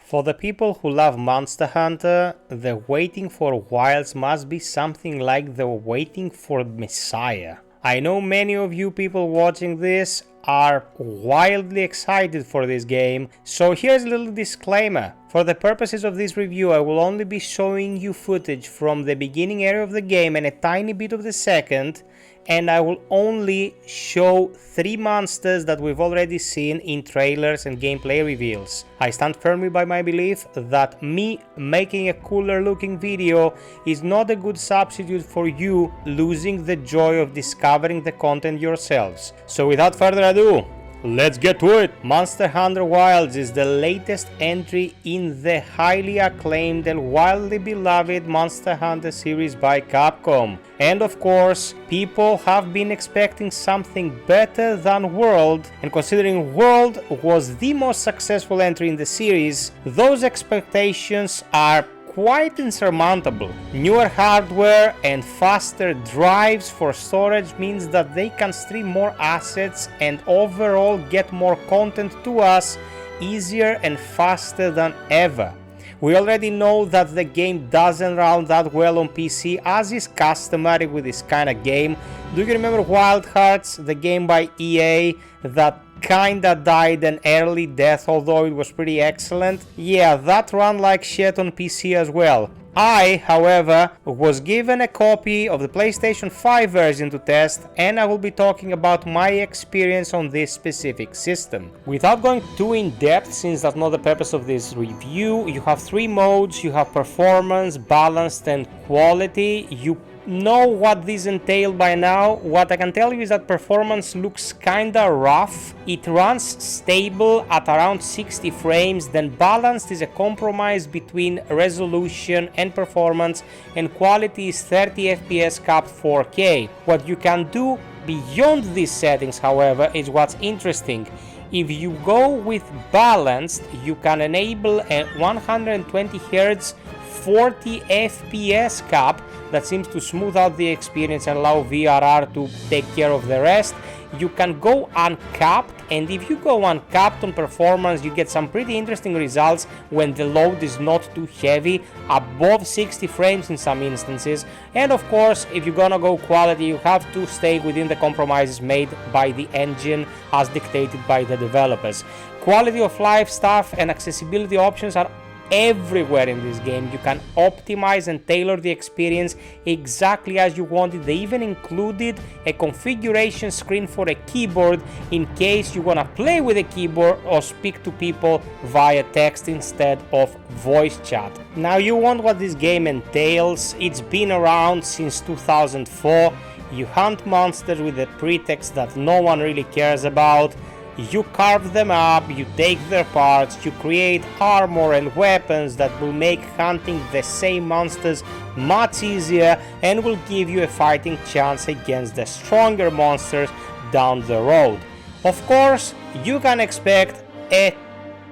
For the people who love Monster Hunter, the waiting for Wilds must be something like the waiting for Messiah. I know many of you people watching this are wildly excited for this game, so here's a little disclaimer. For the purposes of this review, I will only be showing you footage from the beginning area of the game and a tiny bit of the second, and I will only show 3 monsters that we've already seen in trailers and gameplay reveals. I stand firmly by my belief that me making a cooler looking video is not a good substitute for you losing the joy of discovering the content yourselves. So without further ado, let's get to it! Monster Hunter Wilds is the latest entry in the highly acclaimed and wildly beloved Monster Hunter series by Capcom. And of course, people have been expecting something better than World, and considering World was the most successful entry in the series, those expectations are quite insurmountable. Newer hardware and faster drives for storage means that they can stream more assets and overall get more content to us easier and faster than ever. We already know that the game doesn't run that well on PC, as is customary with this kind of game. Do you remember Wild Hearts, the game by EA that kinda died an early death, although it was pretty excellent? Yeah, that ran like shit on PC as well. I, however, was given a copy of the PlayStation 5 version to test, and I will be talking about my experience on this specific system. Without going too in depth, since that's not the purpose of this review, you have 3 modes. You have performance, balanced and quality. You know what these entail by now. What I can tell you is that performance looks kinda rough. It runs stable at around 60 frames, then balanced is a compromise between resolution and performance, and quality is 30 FPS capped 4K. What you can do beyond these settings, however, is what's interesting. If you go with balanced, you can enable a 120 Hz 40 FPS cap that seems to smooth out the experience and allow VRR to take care of the rest. You can go uncapped, and if you go uncapped on performance, you get some pretty interesting results when the load is not too heavy, above 60 frames in some instances. And of course, if you're gonna go quality, you have to stay within the compromises made by the engine as dictated by the developers. Quality of life stuff and accessibility options are everywhere in this game. You can optimize and tailor the experience exactly as you want it. They even included a configuration screen for a keyboard in case you want to play with a keyboard or speak to people via text instead of voice chat. Now you want what this game entails. It's been around since 2004. You hunt monsters with a pretext that no one really cares about. You carve them up, you take their parts, you create armor and weapons that will make hunting the same monsters much easier and will give you a fighting chance against the stronger monsters down the road. Of course, you can expect a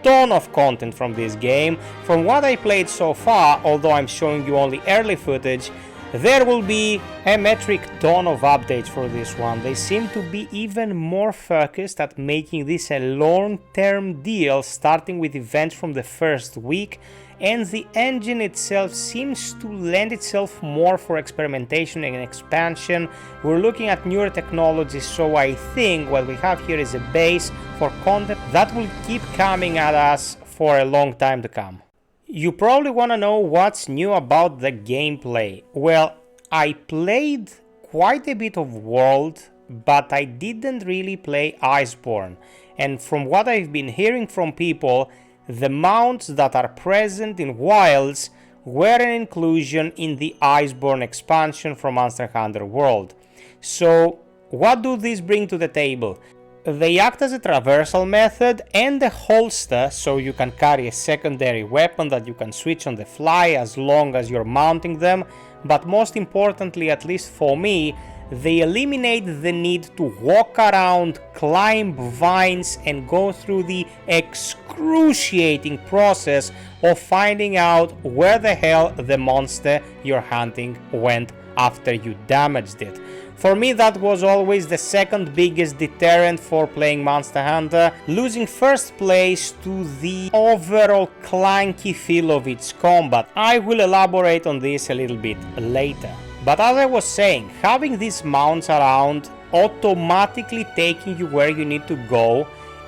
ton of content from this game. From what I played so far, although I'm showing you only early footage, there will be a metric ton of updates for this one. They seem to be even more focused at making this a long-term deal, starting with events from the first week, and the engine itself seems to lend itself more for experimentation and expansion. We're looking at newer technologies, so I think what we have here is a base for content that will keep coming at us for a long time to come. You probably want to know what's new about the gameplay. Well, I played quite a bit of World, but I didn't really play Iceborne. And from what I've been hearing from people, the mounts that are present in Wilds were an inclusion in the Iceborne expansion from Monster Hunter World. So, what do these bring to the table? They act as a traversal method and a holster, so you can carry a secondary weapon that you can switch on the fly as long as you're mounting them. But most importantly, at least for me, they eliminate the need to walk around, climb vines and go through the excruciating process of finding out where the hell the monster you're hunting went after you damaged it. For me, that was always the second biggest deterrent for playing Monster Hunter, losing first place to the overall clunky feel of its combat. I will elaborate on this a little bit later. But as I was saying, having these mounts around automatically taking you where you need to go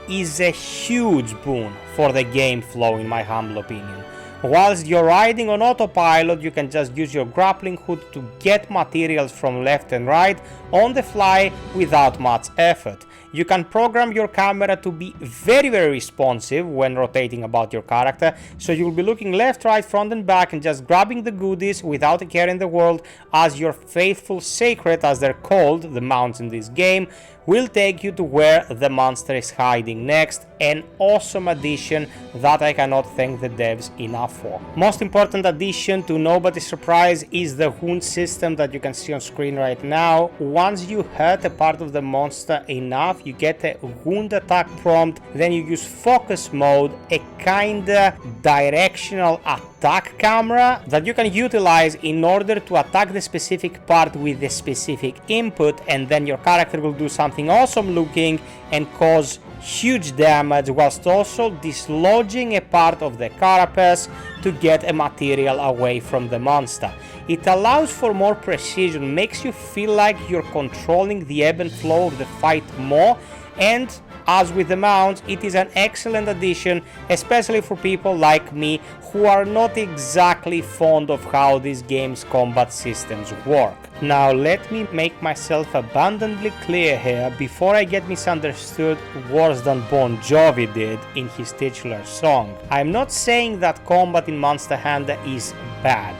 is a huge boon for the game flow, in my humble opinion. Whilst you're riding on autopilot, you can just use your grappling hook to get materials from left and right on the fly without much effort. You can program your camera to be very responsive when rotating about your character, so you'll be looking left, right, front and back and just grabbing the goodies without a care in the world, as your faithful sacred, as they're called, the mounts in this game, will take you to where the monster is hiding next. An awesome addition that I cannot thank the devs enough for. Most important addition, to nobody's surprise, is the wound system that you can see on screen right now. Once you hurt a part of the monster enough, you get a wound attack prompt, then you use focus mode, a kinda directional attack camera that you can utilize in order to attack the specific part with the specific input, and then your character will do something awesome looking and cause huge damage, whilst also dislodging a part of the carapace to get a material away from the monster. It allows for more precision, makes you feel like you're controlling the ebb and flow of the fight more, and as with the mounts, it is an excellent addition, especially for people like me who are not exactly fond of how this game's combat systems work. Now let me make myself abundantly clear here before I get misunderstood worse than Bon Jovi did in his titular song. I'm not saying that combat in Monster Hunter is bad.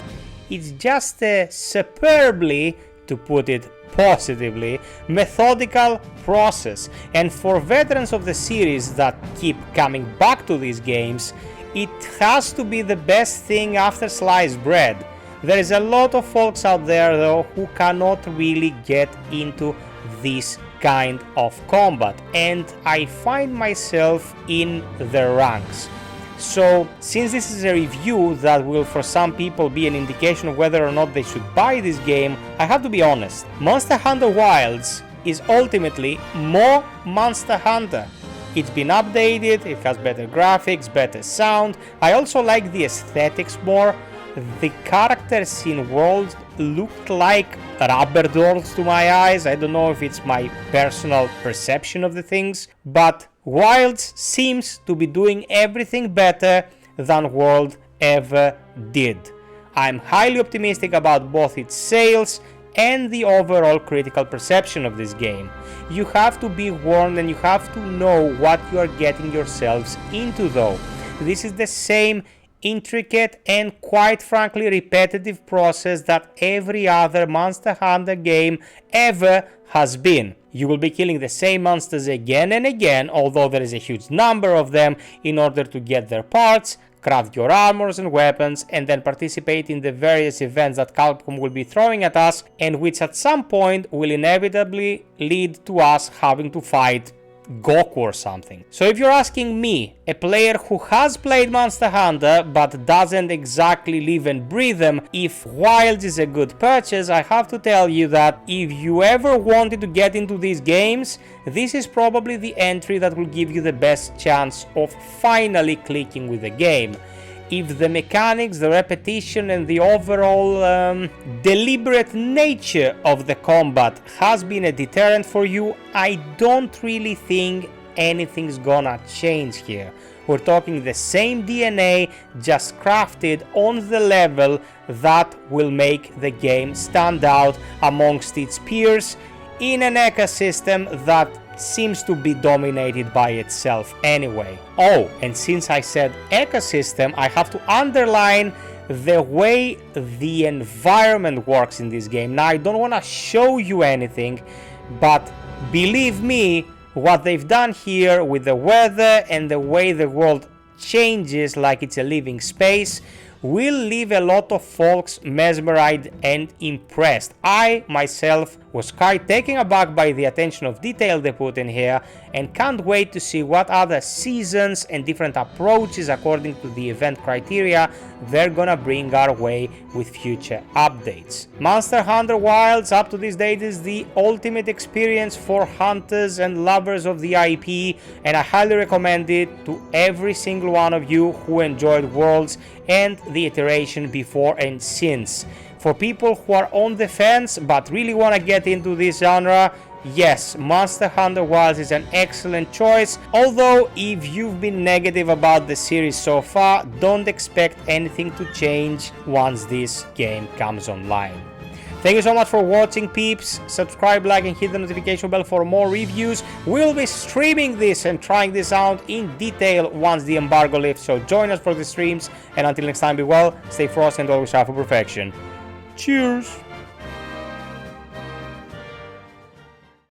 It's just a superbly, to put it positively, methodical process, and for veterans of the series that keep coming back to these games, it has to be the best thing after sliced bread. There is a lot of folks out there though who cannot really get into this kind of combat, and I find myself in the ranks. So, since this is a review that will for some people be an indication of whether or not they should buy this game, I have to be honest. Monster Hunter Wilds is ultimately more Monster Hunter. It's been updated, it has better graphics, better sound. I also like the aesthetics more. The characters in World looked like rubber dolls to my eyes. I don't know if it's my personal perception of the things, but Wilds seems to be doing everything better than World ever did. I'm highly optimistic about both its sales and the overall critical perception of this game. You have to be warned and you have to know what you are getting yourselves into though. This is the same intricate and quite frankly repetitive process that every other Monster Hunter game ever has been. You will be killing the same monsters again and again, although there is a huge number of them, in order to get their parts, craft your armors and weapons, and then participate in the various events that Capcom will be throwing at us, and which at some point will inevitably lead to us having to fight Goku or something. So if you're asking me, a player who has played Monster Hunter but doesn't exactly live and breathe them, if Wilds is a good purchase, I have to tell you that if you ever wanted to get into these games, this is probably the entry that will give you the best chance of finally clicking with the game. If the mechanics, the repetition and the overall deliberate nature of the combat has been a deterrent for you, I don't really think anything's gonna change here. We're talking the same DNA, just crafted on the level that will make the game stand out amongst its peers in an ecosystem that seems to be dominated by itself anyway. Oh, and since I said ecosystem, I have to underline the way the environment works in this game. Now, I don't want to show you anything, but believe me, what they've done here with the weather and the way the world changes like it's a living space will leave a lot of folks mesmerized and impressed. I myself was quite taken aback by the attention of detail they put in here, and can't wait to see what other seasons and different approaches according to the event criteria they're gonna bring our way with future updates. Monster Hunter Wilds up to this date is the ultimate experience for hunters and lovers of the IP, and I highly recommend it to every single one of you who enjoyed Worlds and the iteration before and since. For people who are on the fence but really want to get into this genre, yes, Monster Hunter Wilds is an excellent choice, although if you've been negative about the series so far, don't expect anything to change once this game comes online. Thank you so much for watching, peeps. Subscribe, like, and hit the notification bell for more reviews. We'll be streaming this and trying this out in detail once the embargo lifts, so join us for the streams, and until next time, be well, stay frosty, and always strive for perfection. Cheers!